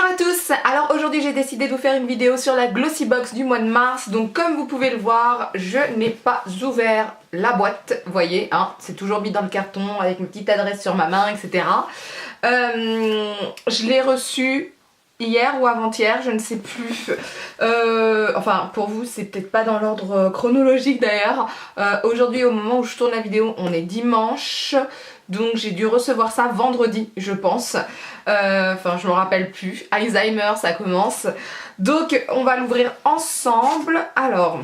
Bonjour à tous. Alors aujourd'hui j'ai décidé de vous faire une vidéo sur la Glossy Box du mois de mars. Donc comme vous pouvez le voir, je n'ai pas ouvert la boîte, vous voyez, hein, c'est toujours mis dans le carton avec une petite adresse sur ma main, etc. Je l'ai reçu hier ou avant-hier, je ne sais plus. Enfin pour vous c'est peut-être pas dans l'ordre chronologique d'ailleurs. Aujourd'hui au moment où je tourne la vidéo on est dimanche. Donc j'ai dû recevoir ça vendredi je pense. Enfin je me rappelle plus. Alzheimer ça commence. Donc on va l'ouvrir ensemble. Alors...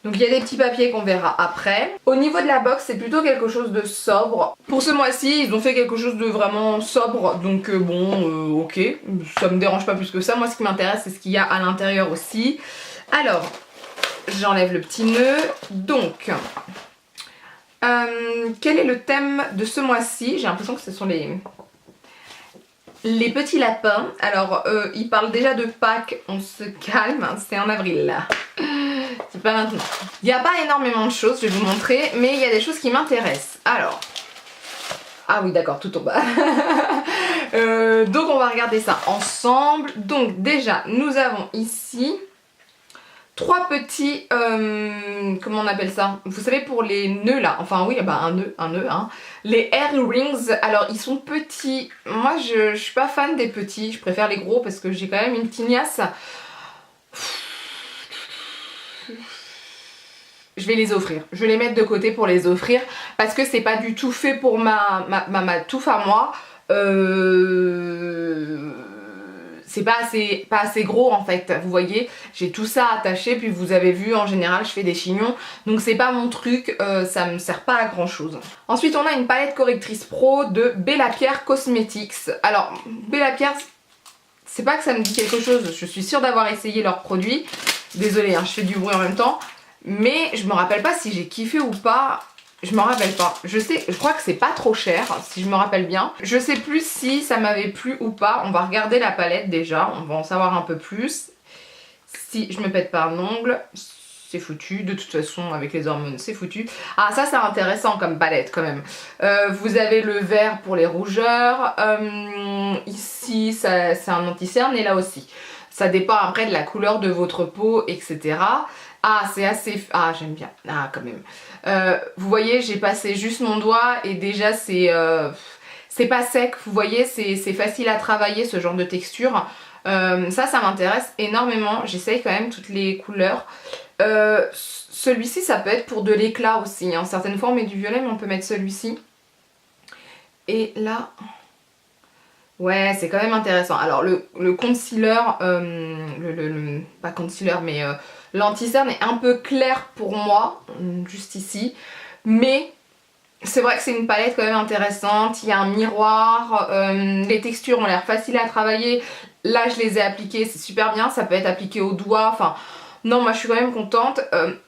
donc il y a des petits papiers qu'on verra après. Au niveau de la box c'est plutôt quelque chose de sobre. Pour ce mois-ci ils ont fait quelque chose de vraiment sobre. Donc ok, ça me dérange pas plus que ça. Moi ce qui m'intéresse c'est ce qu'il y a à l'intérieur aussi. Alors j'enlève le petit nœud. Donc quel est le thème de ce mois-ci? J'ai l'impression que ce sont les petits lapins. Alors ils parlent déjà de Pâques, on se calme, c'est en avril là. C'est pas maintenant. Il n'y a pas énormément de choses, je vais vous montrer, mais il y a des choses qui m'intéressent. Alors, ah oui d'accord, tout en bas. Donc on va regarder ça ensemble. Donc déjà nous avons ici trois petits, comment on appelle ça? Vous savez pour les nœuds là, enfin oui, bah un nœud, hein. Les earrings, alors ils sont petits. Moi je suis pas fan des petits, je préfère les gros parce que j'ai quand même une tignasse. Je vais les offrir, je vais les mettre de côté pour les offrir parce que c'est pas du tout fait pour ma touffe à moi. C'est pas assez gros en fait, vous voyez, j'ai tout ça attaché, puis vous avez vu en général je fais des chignons, donc c'est pas mon truc, ça me sert pas à grand chose. Ensuite on a une palette correctrice pro de Bella Pierre Cosmetics. Alors Bella Pierre, c'est pas que ça me dit quelque chose, je suis sûre d'avoir essayé leurs produits, désolée hein, je fais du bruit en même temps, mais je me rappelle pas si j'ai kiffé ou pas. Je me rappelle pas, je crois que c'est pas trop cher si je me rappelle bien. Je sais plus si ça m'avait plu ou pas, on va regarder la palette déjà, on va en savoir un peu plus. Si je me pète pas un ongle, c'est foutu, de toute façon avec les hormones c'est foutu. Ah ça c'est intéressant comme palette quand même. Vous avez le vert pour les rougeurs, ici c'est un anti-cerne et là aussi. Ça dépend après de la couleur de votre peau etc. Ah c'est assez... ah j'aime bien, ah quand même. Vous voyez j'ai passé juste mon doigt et déjà c'est pas sec, vous voyez c'est facile à travailler ce genre de texture. Ça m'intéresse énormément, j'essaye quand même toutes les couleurs. Celui-ci ça peut être pour de l'éclat aussi, hein. Certaines fois on met du violet mais on peut mettre celui-ci. Et là... ouais c'est quand même intéressant. Alors le concealer, pas concealer mais l'anti-cerne est un peu clair pour moi, juste ici. Mais c'est vrai que c'est une palette quand même intéressante, il y a un miroir, les textures ont l'air faciles à travailler. Là je les ai appliquées, c'est super bien, ça peut être appliqué au doigt, enfin... non moi je suis quand même contente.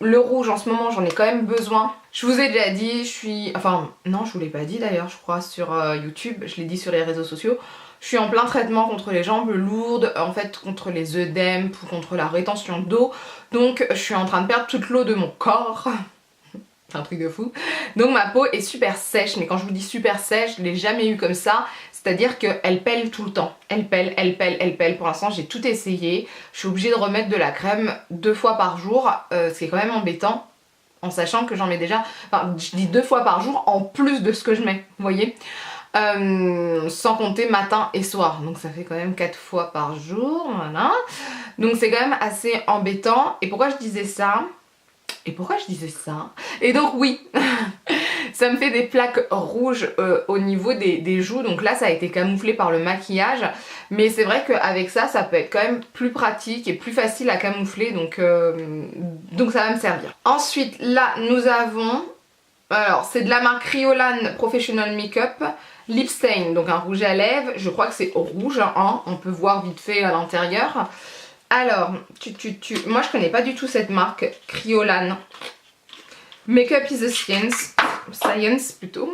Le rouge en ce moment j'en ai quand même besoin. Je vous ai déjà dit, je suis... enfin non je vous l'ai pas dit d'ailleurs je crois sur YouTube, je l'ai dit sur les réseaux sociaux. Je suis en plein traitement contre les jambes lourdes, en fait contre les œdèmes ou contre la rétention d'eau. Donc je suis en train de perdre toute l'eau de mon corps. C'est un truc de fou. Donc ma peau est super sèche, mais quand je vous dis super sèche, je l'ai jamais eu comme ça. C'est-à-dire qu'elle pèle tout le temps. Elle pèle, elle pèle, elle pèle. Pour l'instant j'ai tout essayé. Je suis obligée de remettre de la crème 2 fois par jour, ce qui est quand même embêtant. En sachant que j'en mets déjà, enfin je dis 2 fois par jour en plus de ce que je mets, vous voyez. Sans compter matin et soir, donc ça fait quand même 4 fois par jour, voilà. Donc c'est quand même assez embêtant. Et pourquoi je disais ça? Et donc oui, ça me fait des plaques rouges au niveau des joues, donc là ça a été camouflé par le maquillage. Mais c'est vrai qu'avec ça, ça peut être quand même plus pratique et plus facile à camoufler, donc ça va me servir. Ensuite là nous avons... alors c'est de la marque Kryolan Professional Makeup Lip Stain, donc un rouge à lèvres, je crois que c'est rouge, hein, on peut voir vite fait à l'intérieur. Alors, moi je connais pas du tout cette marque, Kryolan. Makeup is a science plutôt.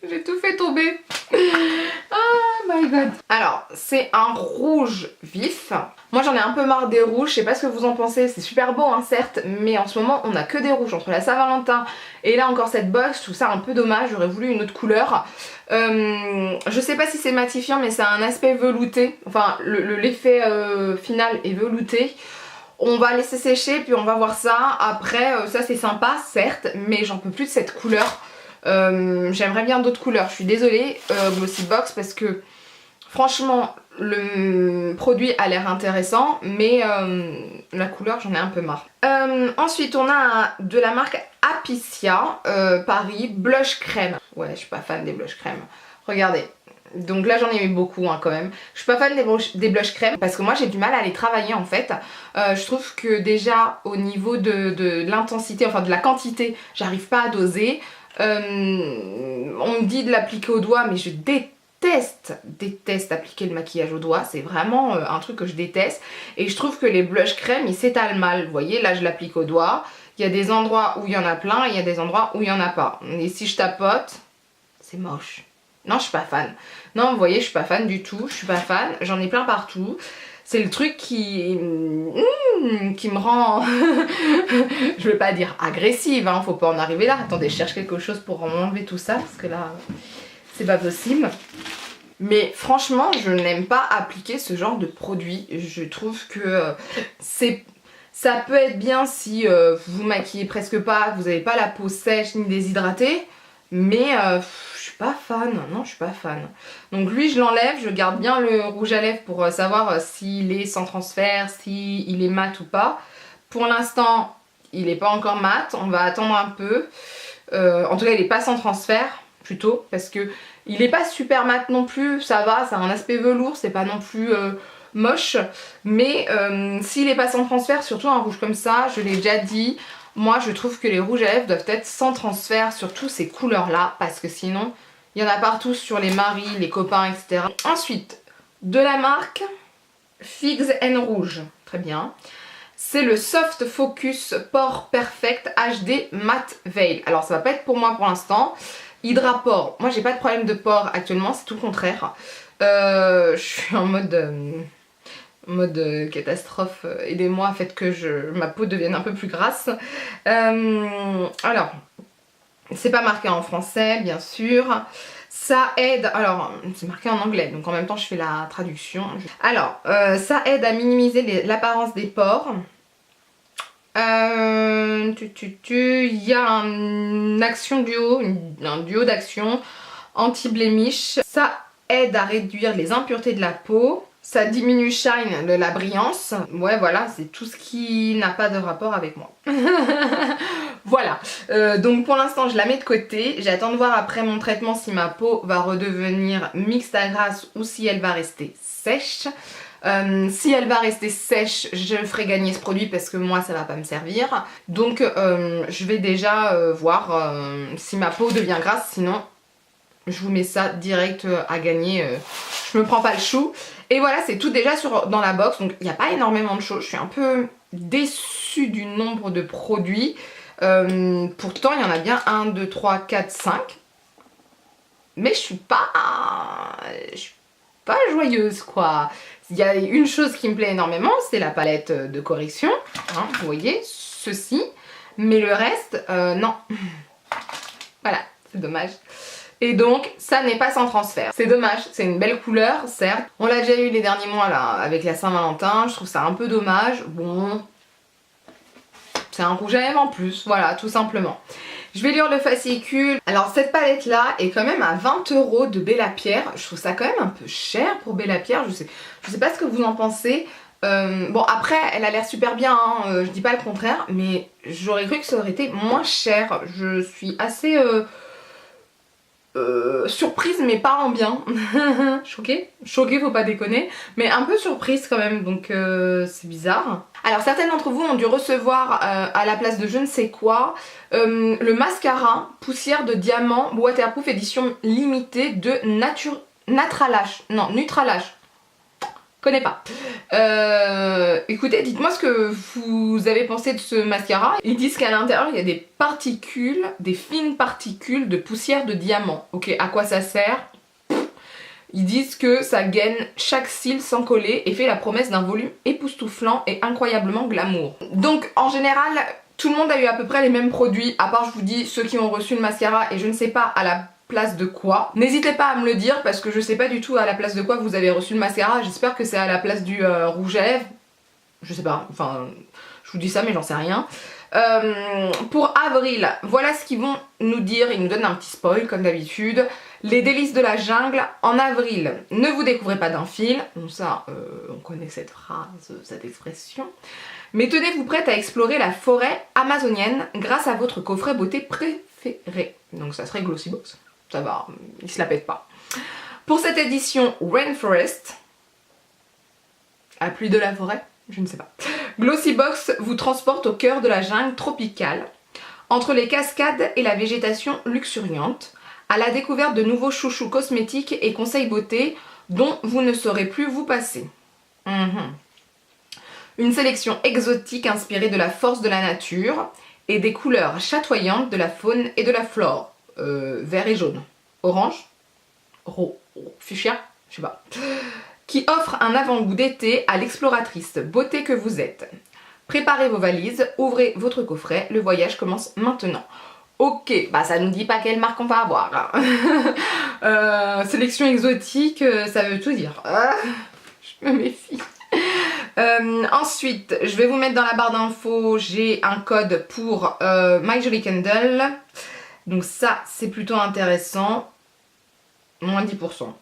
J'ai tout fait tomber. Oh my god. Alors, c'est un rouge vif. Moi j'en ai un peu marre des rouges, je sais pas ce que vous en pensez, c'est super beau hein, certes, mais en ce moment on a que des rouges entre la Saint-Valentin et là encore cette box, je trouve ça un peu dommage, j'aurais voulu une autre couleur. Je sais pas si c'est matifiant mais ça a un aspect velouté, enfin l'effet final est velouté. On va laisser sécher puis on va voir ça, après ça c'est sympa certes, mais j'en peux plus de cette couleur. J'aimerais bien d'autres couleurs, je suis désolée Glossy Box parce que franchement le produit a l'air intéressant mais la couleur j'en ai un peu marre. Ensuite on a de la marque Apicia Paris Blush Crème. Ouais je suis pas fan des blush crème. Regardez. Donc là j'en ai eu beaucoup hein, quand même. Je suis pas fan des blush crème parce que moi j'ai du mal à les travailler en fait. Je trouve que déjà au niveau de l'intensité, enfin de la quantité, j'arrive pas à doser. On me dit de l'appliquer au doigt mais je déteste appliquer le maquillage au doigt. C'est vraiment un truc que je déteste. Et je trouve que les blush crème ils s'étalent mal. Vous voyez là je l'applique au doigt. Il y a des endroits où il y en a plein et il y a des endroits où il y en a pas. Et si je tapote, c'est moche. Non, je suis pas fan. Non, vous voyez, je suis pas fan du tout. Je suis pas fan. J'en ai plein partout. C'est le truc qui me rend... je vais pas dire agressive, hein. Faut pas en arriver là. Attendez, je cherche quelque chose pour enlever tout ça. Parce que là, c'est pas possible. Mais franchement, je n'aime pas appliquer ce genre de produit. Je trouve que ça peut être bien si vous vous maquillez presque pas, que vous n'avez pas la peau sèche ni déshydratée. Mais je suis pas fan, non je suis pas fan. Donc lui je l'enlève, je garde bien le rouge à lèvres pour savoir s'il est sans transfert, s'il est mat ou pas. Pour l'instant il n'est pas encore mat, on va attendre un peu. En tout cas il n'est pas sans transfert plutôt parce que il n'est pas super mat non plus, ça va, ça a un aspect velours, c'est pas non plus moche. Mais s'il n'est pas sans transfert, surtout un rouge comme ça, je l'ai déjà dit. Moi je trouve que les rouges à lèvres doivent être sans transfert, surtout ces couleurs là, parce que sinon il y en a partout sur les maris, les copains, etc. Ensuite, de la marque Figs & Rouge, très bien. C'est le Soft Focus Pore Perfect HD Matte Veil. Alors ça va pas être pour moi pour l'instant. Hydra Pore, moi j'ai pas de problème de pore actuellement, c'est tout le contraire. Je suis en mode catastrophe, aidez-moi, faites que ma peau devienne un peu plus grasse. Alors, c'est pas marqué en français, bien sûr. Ça aide, alors c'est marqué en anglais, donc en même temps je fais la traduction. Alors, ça aide à minimiser l'apparence des pores. Il y a un action duo, un duo d'action anti-blémiche. Ça aide à réduire les impuretés de la peau. Ça diminue shine, de la brillance. Ouais voilà, c'est tout ce qui n'a pas de rapport avec moi. Voilà, donc pour l'instant je la mets de côté. J'attends de voir après mon traitement si ma peau va redevenir mixte à grasse ou si elle va rester sèche. Si elle va rester sèche, je ferai gagner ce produit parce que moi ça va pas me servir. Donc je vais déjà voir si ma peau devient grasse, sinon je vous mets ça direct à gagner. Je me prends pas le chou. Et voilà, c'est tout déjà dans la box, donc il n'y a pas énormément de choses. Je suis un peu déçue du nombre de produits. Pourtant il y en a bien 1, 2, 3, 4, 5. Mais je suis pas joyeuse quoi. Il y a une chose qui me plaît énormément, c'est la palette de correction, hein, vous voyez, ceci, mais le reste, non. Voilà, c'est dommage. Et donc, ça n'est pas sans transfert. C'est dommage, c'est une belle couleur, certes. On l'a déjà eu les derniers mois là, avec la Saint-Valentin, je trouve ça un peu dommage. Bon, c'est un rouge à lèvres en plus, voilà, tout simplement. Je vais lire le fascicule. Alors cette palette là est quand même à 20 € de Bellapierre. Je trouve ça quand même un peu cher pour Bellapierre. Je sais pas ce que vous en pensez. Bon après elle a l'air super bien, hein, je dis pas le contraire. Mais j'aurais cru que ça aurait été moins cher. Je suis assez surprise mais pas en bien. Choquée, faut pas déconner. Mais un peu surprise quand même, donc c'est bizarre. Alors certaines d'entre vous ont dû recevoir à la place de je ne sais quoi le mascara poussière de diamant waterproof édition limitée de Nutralash. Connais pas. Écoutez, dites-moi ce que vous avez pensé de ce mascara. Ils disent qu'à l'intérieur il y a des particules, des fines particules de poussière de diamant. Ok, à quoi ça sert? Ils disent que ça gaine chaque cils sans coller et fait la promesse d'un volume époustouflant et incroyablement glamour. Donc en général, tout le monde a eu à peu près les mêmes produits, à part je vous dis ceux qui ont reçu le mascara et je ne sais pas à la place de quoi. N'hésitez pas à me le dire parce que je sais pas du tout à la place de quoi vous avez reçu le mascara. J'espère que c'est à la place du rouge à lèvres. Je sais pas, enfin je vous dis ça mais j'en sais rien. Pour avril, voilà ce qu'ils vont nous dire. Ils nous donnent un petit spoil comme d'habitude. Les délices de la jungle en avril. Ne vous découvrez pas d'un fil. Bon ça, on connaît cette phrase, cette expression. Mais tenez-vous prête à explorer la forêt amazonienne grâce à votre coffret beauté préféré. Donc ça serait Glossybox. Ça va, il se la pète pas. Pour cette édition Rainforest, à pluie de la forêt, je ne sais pas. Glossybox vous transporte au cœur de la jungle tropicale, entre les cascades et la végétation luxuriante, à la découverte de nouveaux chouchous cosmétiques et conseils beauté dont vous ne saurez plus vous passer. Une sélection exotique inspirée de la force de la nature et des couleurs chatoyantes de la faune et de la flore. Vert et jaune. Orange, fuchsia, je sais pas. Qui offre un avant-goût d'été à l'exploratrice beauté que vous êtes. Préparez vos valises, ouvrez votre coffret, le voyage commence maintenant. Ok, bah ça nous dit pas quelle marque on va avoir. Sélection exotique, ça veut tout dire. Je me méfie. Ensuite, je vais vous mettre dans la barre d'infos, j'ai un code pour My Jolly Candle. Donc ça, c'est plutôt intéressant. Moins 10%.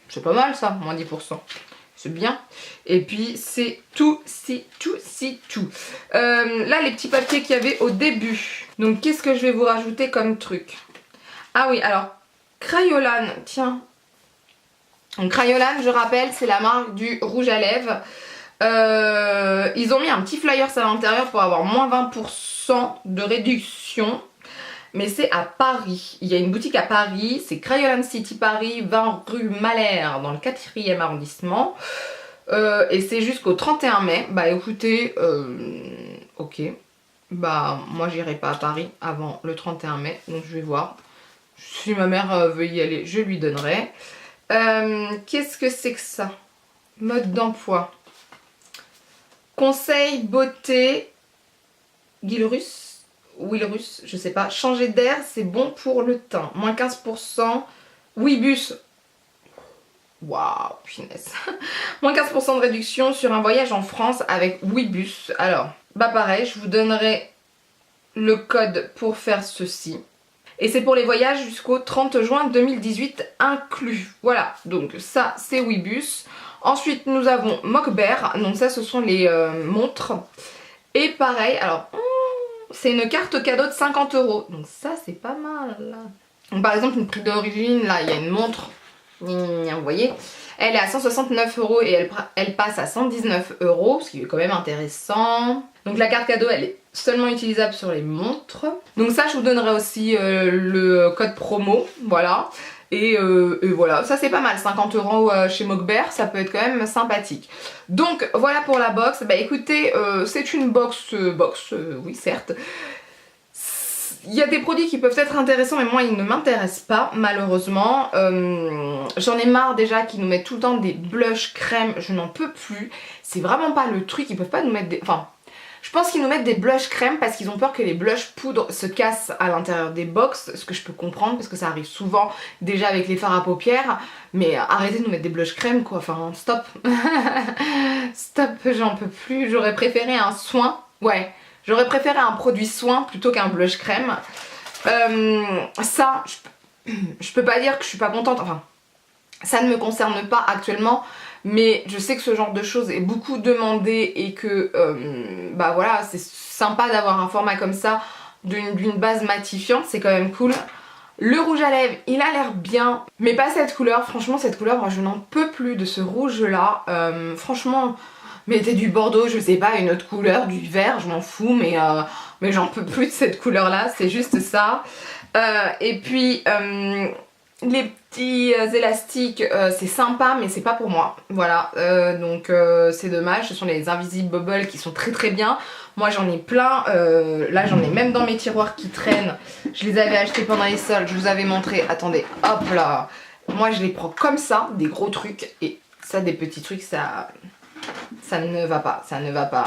C'est pas mal ça, moins 10%. C'est bien. Et puis c'est tout. Là, les petits papiers qu'il y avait au début. Donc qu'est-ce que je vais vous rajouter comme truc? Ah oui, alors, Crayolan, tiens. Donc Crayolan, je rappelle, c'est la marque du rouge à lèvres. Ils ont mis un petit flyer à l'intérieur pour avoir moins 20% de réduction. Mais c'est à Paris. Il y a une boutique à Paris, c'est Crayolan City Paris, 20 rue Malherbe dans le 4e arrondissement. Et c'est jusqu'au 31 mai. Bah écoutez, ok. Bah moi j'irai pas à Paris avant le 31 mai, donc je vais voir. Si ma mère veut y aller, je lui donnerai. Qu'est-ce que c'est que ça? Mode d'emploi. Conseil beauté Guilrus. Willrus, je sais pas. Changer d'air, c'est bon pour le teint. Moins 15%. Wibus. Waouh, punaise. Moins 15% de réduction sur un voyage en France avec Wibus. Alors, bah pareil, je vous donnerai le code pour faire ceci. Et c'est pour les voyages jusqu'au 30 juin 2018 inclus. Voilà, donc ça c'est Wibus. Ensuite nous avons Mokber, donc ça ce sont les montres. Et pareil, alors c'est une carte cadeau de 50 €. Donc ça c'est pas mal. Donc, par exemple une prix d'origine, là il y a une montre, vous voyez, elle est à 169 € et elle passe à 119 €, ce qui est quand même intéressant. Donc la carte cadeau elle est seulement utilisable sur les montres. Donc ça je vous donnerai aussi le code promo, voilà. Et voilà, ça c'est pas mal, 50 € chez Mokber, ça peut être quand même sympathique. Donc voilà pour la box. Bah écoutez, c'est une box, oui certes. Il y a des produits qui peuvent être intéressants mais moi ils ne m'intéressent pas malheureusement. J'en ai marre déjà qu'ils nous mettent tout le temps des blushs crème, je n'en peux plus. C'est vraiment pas le truc, ils peuvent pas nous mettre des... Enfin, je pense qu'ils nous mettent des blushs crème parce qu'ils ont peur que les blushs poudre se cassent à l'intérieur des box, ce que je peux comprendre parce que ça arrive souvent déjà avec les fards à paupières. Mais arrêtez de nous mettre des blushs crème quoi, enfin stop. Stop, j'en peux plus, j'aurais préféré un soin, ouais. J'aurais préféré un produit soin plutôt qu'un blush crème. Ça, je peux pas dire que je suis pas contente. Enfin, ça ne me concerne pas actuellement. Mais je sais que ce genre de choses est beaucoup demandé et que bah voilà, c'est sympa d'avoir un format comme ça d'une base matifiante, c'est quand même cool. Le rouge à lèvres, il a l'air bien, mais pas cette couleur. Franchement, cette couleur, moi je n'en peux plus de ce rouge là. Franchement... Mettez du bordeaux, je sais pas, une autre couleur, du vert, je m'en fous, mais j'en peux plus de cette couleur là, c'est juste ça. Et puis les petits élastiques, c'est sympa, mais c'est pas pour moi. Voilà, donc c'est dommage, ce sont les Invisible Bubble qui sont très très bien. Moi j'en ai plein, là j'en ai même dans mes tiroirs qui traînent. Je les avais achetés pendant les soldes, je vous avais montré, attendez, hop là. moi je les prends comme ça, des gros trucs, et ça des petits trucs, ça ne va pas, ça ne va pas.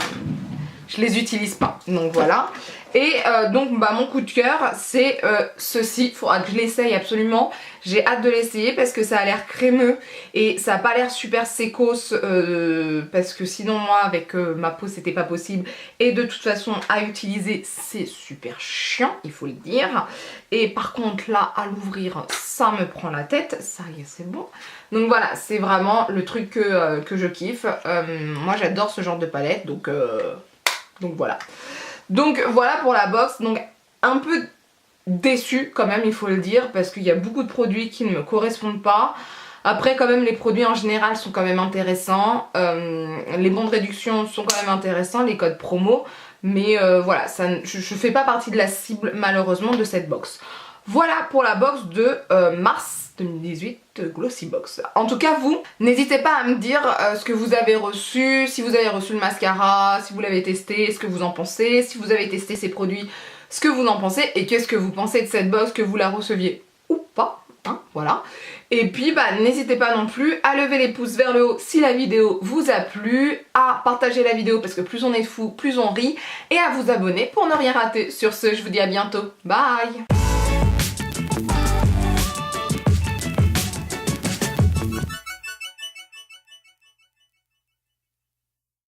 Je les utilise pas, donc voilà. Et donc bah mon coup de cœur c'est ceci, il faudra que je l'essaye absolument. J'ai hâte de l'essayer parce que ça a l'air crémeux et ça a pas l'air super sécos parce que sinon moi avec ma peau c'était pas possible. Et de toute façon à utiliser c'est super chiant, il faut le dire. Et par contre là à l'ouvrir ça me prend la tête, ça y est c'est bon. Donc voilà, c'est vraiment le truc que je kiffe. Moi j'adore ce genre de palette donc voilà. Donc voilà pour la box, donc un peu déçue quand même il faut le dire parce qu'il y a beaucoup de produits qui ne me correspondent pas. Après quand même les produits en général sont quand même intéressants, les bons de réduction sont quand même intéressants, les codes promo, mais voilà, je fais pas partie de la cible malheureusement de cette box. Voilà pour la box de mars 2018 Glossy Box. En tout cas vous, n'hésitez pas à me dire ce que vous avez reçu, si vous avez reçu le mascara, si vous l'avez testé, ce que vous en pensez, si vous avez testé ces produits, ce que vous en pensez et qu'est-ce que vous pensez de cette box, que vous la receviez ou pas, hein, voilà. Et puis bah n'hésitez pas non plus à lever les pouces vers le haut si la vidéo vous a plu, à partager la vidéo parce que plus on est fou, plus on rit, et à vous abonner pour ne rien rater. Sur ce, je vous dis à bientôt, bye.